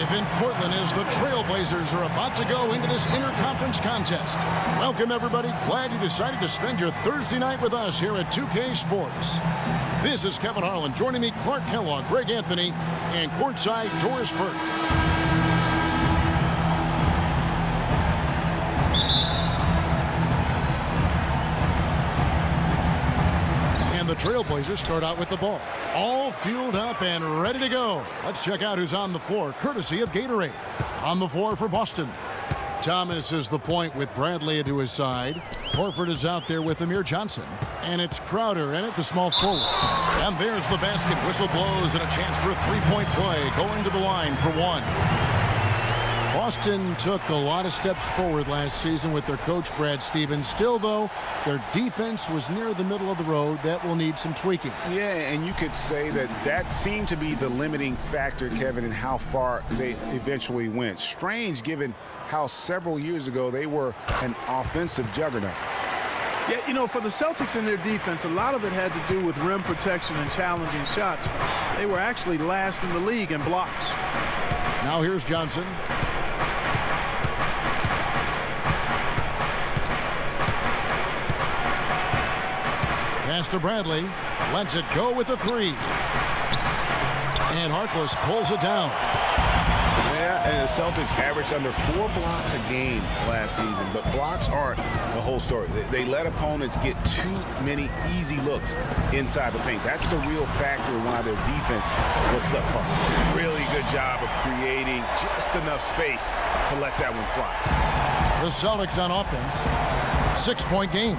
live in Portland as the TrailBlazers are about to go into this interconference contest. Welcome, everybody. Glad you decided to spend your Thursday night with us here at 2K Sports. This is Kevin Harlan. Joining me, Clark Kellogg, Greg Anthony, and courtside, Doris Burke. The TrailBlazers start out with the ball. All fueled up and ready to go. Let's check out who's on the floor, courtesy of Gatorade. On the floor for Boston, Thomas is the point with Bradley to his side. Horford is out there with Amir Johnson. And it's Crowder in at the small forward. And there's the basket. Whistle blows and a chance for a three-point play. Going to the line for one. Boston took a lot of steps forward last season with their coach, Brad Stevens. Still, though, their defense was near the middle of the road. That will need some tweaking. Yeah, and you could say that seemed to be the limiting factor, Kevin, in how far they eventually went. Strange, given how several years ago they were an offensive juggernaut. Yeah, you know, for the Celtics and their defense, a lot of it had to do with rim protection and challenging shots. They were actually last in the league in blocks. Now here's Johnson. Pass to Bradley. Lets it go with a three. And Harkless pulls it down. Yeah, and the Celtics averaged under 4 blocks a game last season, but blocks aren't the whole story. They let opponents get too many easy looks inside the paint. That's the real factor why their defense was subpar. Really good job of creating just enough space to let that one fly. The Celtics on offense. 6-point game.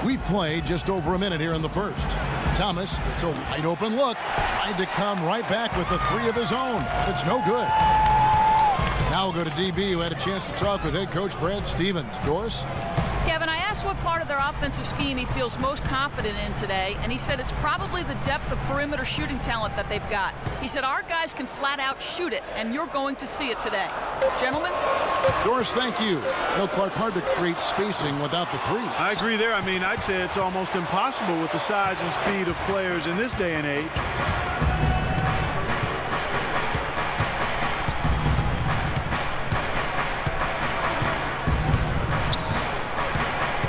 We've played just over a minute here in the first. Thomas gets a wide open look. Tried to come right back with the three of his own. It's no good. Now we'll go to DB, who had a chance to talk with head coach Brad Stevens. Doris? Kevin, I asked what part of their offensive scheme he feels most confident in today, and he said it's probably the depth of perimeter shooting talent that they've got. He said our guys can flat out shoot it, and you're going to see it today. Gentlemen? Doris, thank you. No, Clark, hard to create spacing without the three. I agree there. I mean, I'd say it's almost impossible with the size and speed of players in this day and age.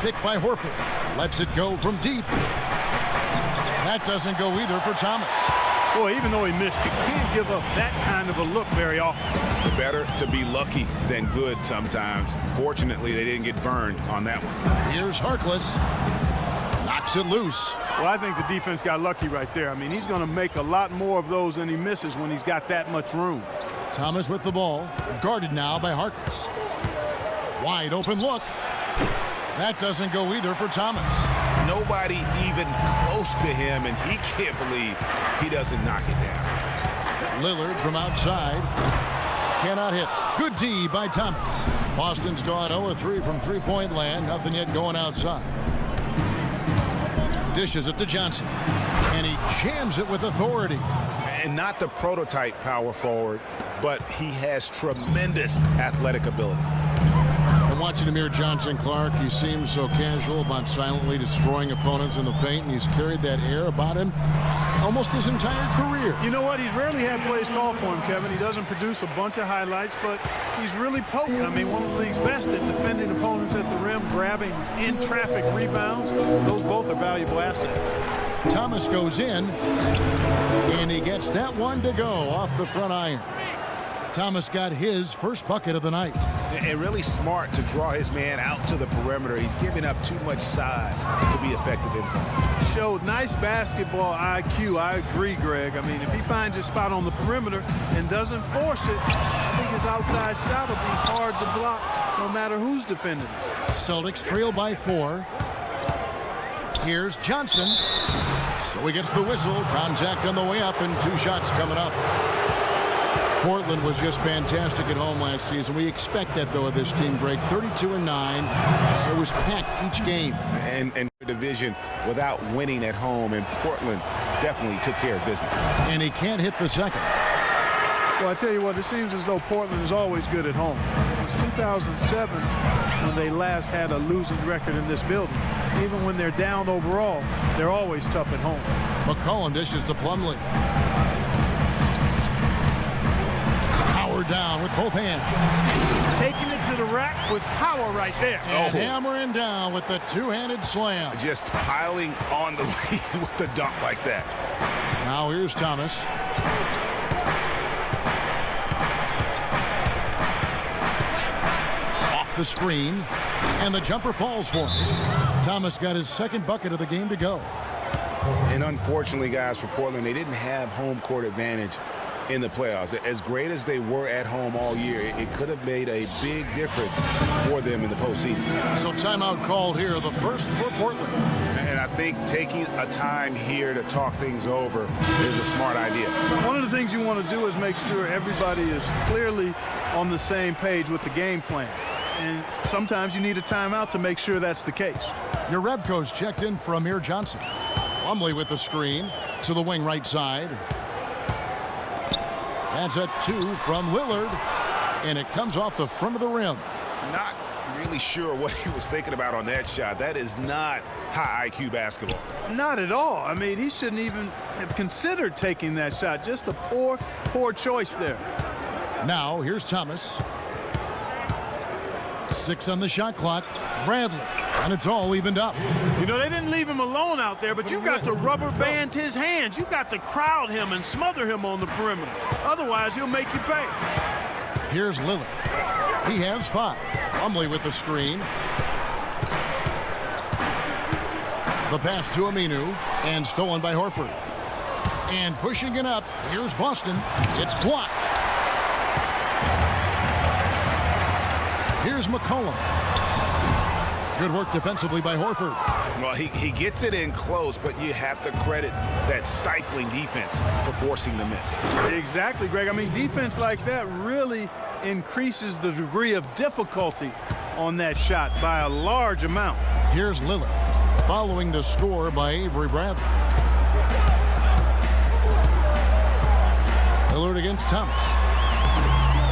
Picked by Horford. Lets it go from deep. That doesn't go either for Thomas. Boy, even though he missed, you can't give up that kind of a look very often. Better to be lucky than good sometimes. Fortunately, they didn't get burned on that one. Here's Harkless. Knocks it loose. Well, I think the defense got lucky right there. I mean, he's going to make a lot more of those than he misses when he's got that much room. Thomas with the ball. Guarded now by Harkless. Wide open look. That doesn't go either for Thomas. Nobody even close to him, and he can't believe he doesn't knock it down. Lillard from outside. Cannot hit. Good D by Thomas. Boston's gone 0-3 from three-point land. Nothing yet going outside. Dishes it to Johnson. And he jams it with authority. And not the prototype power forward, but he has tremendous athletic ability. I'm watching Amir Johnson, Clark. He seems so casual about silently destroying opponents in the paint, and he's carried that air about him almost his entire career. You know what? He's rarely had plays called for him, Kevin. He doesn't produce a bunch of highlights, but he's really potent. I mean, one of the league's best at defending opponents at the rim, grabbing in-traffic rebounds. Those both are valuable assets. Thomas goes in, and he gets that one to go off the front iron. Thomas got his first bucket of the night. And really smart to draw his man out to the perimeter. He's giving up too much size to be effective inside. Showed nice basketball IQ. I agree, Greg. I mean, if he finds his spot on the perimeter and doesn't force it, I think his outside shot will be hard to block no matter who's defending. Celtics trail by 4. Here's Johnson. So he gets the whistle. Contact on the way up, and 2 shots coming up. Portland was just fantastic at home last season. We expect that, though, of this team, Greg. 32-9. It was packed each game. And division without winning at home, and Portland definitely took care of business. And he can't hit the second. Well, I tell you what, it seems as though Portland is always good at home. It was 2007 when they last had a losing record in this building. Even when they're down overall, they're always tough at home. McCollum dishes to Plumlee. Power down with both hands. Taking it to the rack with power right there. And hammering down with the two-handed slam. Just piling on the lead with the dunk like that. Now here's Thomas. Off the screen. And the jumper falls for him. Thomas got his second bucket of the game to go. And unfortunately, guys, for Portland, they didn't have home court advantage in the playoffs. As great as they were at home all year, it could have made a big difference for them in the postseason. So timeout called here, the first for Portland. And I think taking a time here to talk things over is a smart idea. One of the things you want to do is make sure everybody is clearly on the same page with the game plan. And sometimes you need a timeout to make sure that's the case. Jerebko's checked in for Amir Johnson. Plumlee with the screen to the wing right side. That's a 2 from Lillard. And it comes off the front of the rim. Not really sure what he was thinking about on that shot. That is not high IQ basketball. Not at all. I mean, he shouldn't even have considered taking that shot. Just a poor choice there. Now here's Thomas. 6 on the shot clock. Bradley. And it's all evened up. You know, they didn't leave him alone out there, but you got to rubber band his hands. You got to crowd him and smother him on the perimeter. Otherwise, he'll make you pay. Here's Lillard. He has 5. Plumlee with the screen. The pass to Aminu and stolen by Horford. And pushing it up, here's Boston. It's blocked. Here's McCollum. Good work defensively by Horford. Well, he gets it in close, but you have to credit that stifling defense for forcing the miss. Exactly, Greg. I mean, defense like that really increases the degree of difficulty on that shot by a large amount. Here's Lillard, following the score by Avery Bradley. Lillard against Thomas.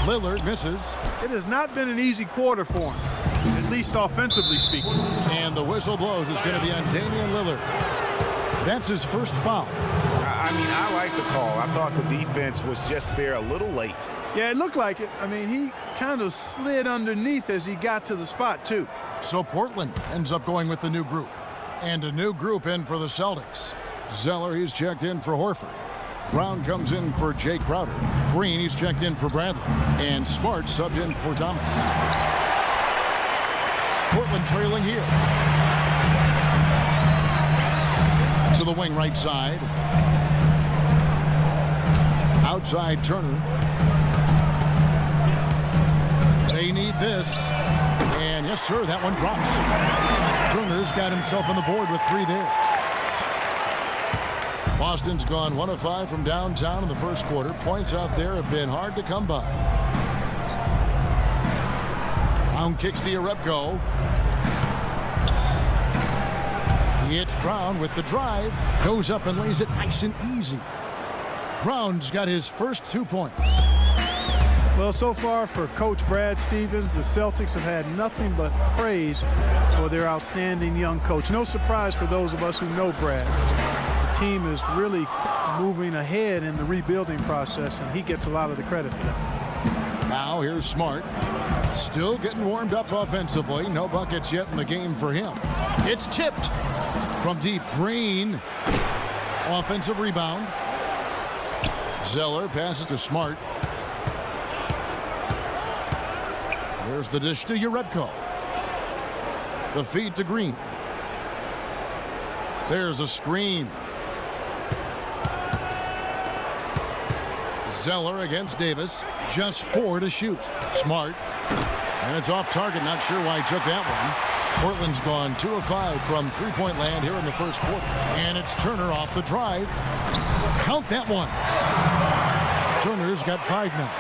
Lillard misses. It has not been an easy quarter for him, at least offensively speaking. And the whistle blows. It's going to be on Damian Lillard. That's his first foul. I mean, I like the call. I thought the defense was just there a little late. Yeah, it looked like it. I mean, he kind of slid underneath as he got to the spot, too. So Portland ends up going with the new group. And a new group in for the Celtics. Zeller, he's checked in for Horford. Brown comes in for Jay Crowder. Green, he's checked in for Bradley. And Smart subbed in for Thomas. Portland trailing here. To the wing right side. Outside Turner. They need this. And yes, sir, that one drops. Turner's got himself on the board with 3 there. Boston's gone 1 of 5 from downtown in the first quarter. Points out there have been hard to come by. Brown kicks to Jerebko. He hits Brown with the drive. Goes up and lays it nice and easy. Brown's got his first 2 points. Well, so far for Coach Brad Stevens, the Celtics have had nothing but praise for their outstanding young coach. No surprise for those of us who know Brad. The team is really moving ahead in the rebuilding process, and he gets a lot of the credit for that. Now here's Smart. Still getting warmed up offensively. No buckets yet in the game for him. It's tipped from deep. Green. Offensive rebound. Zeller passes to Smart. There's the dish to Jerebko. The feed to Green. There's a screen. Zeller against Davis. Just 4 to shoot. Smart. And it's off target. Not sure why he took that one. Portland's gone 2 of 5 from three-point land here in the first quarter. And it's Turner off the drive. Count that one. Turner's got 5 now.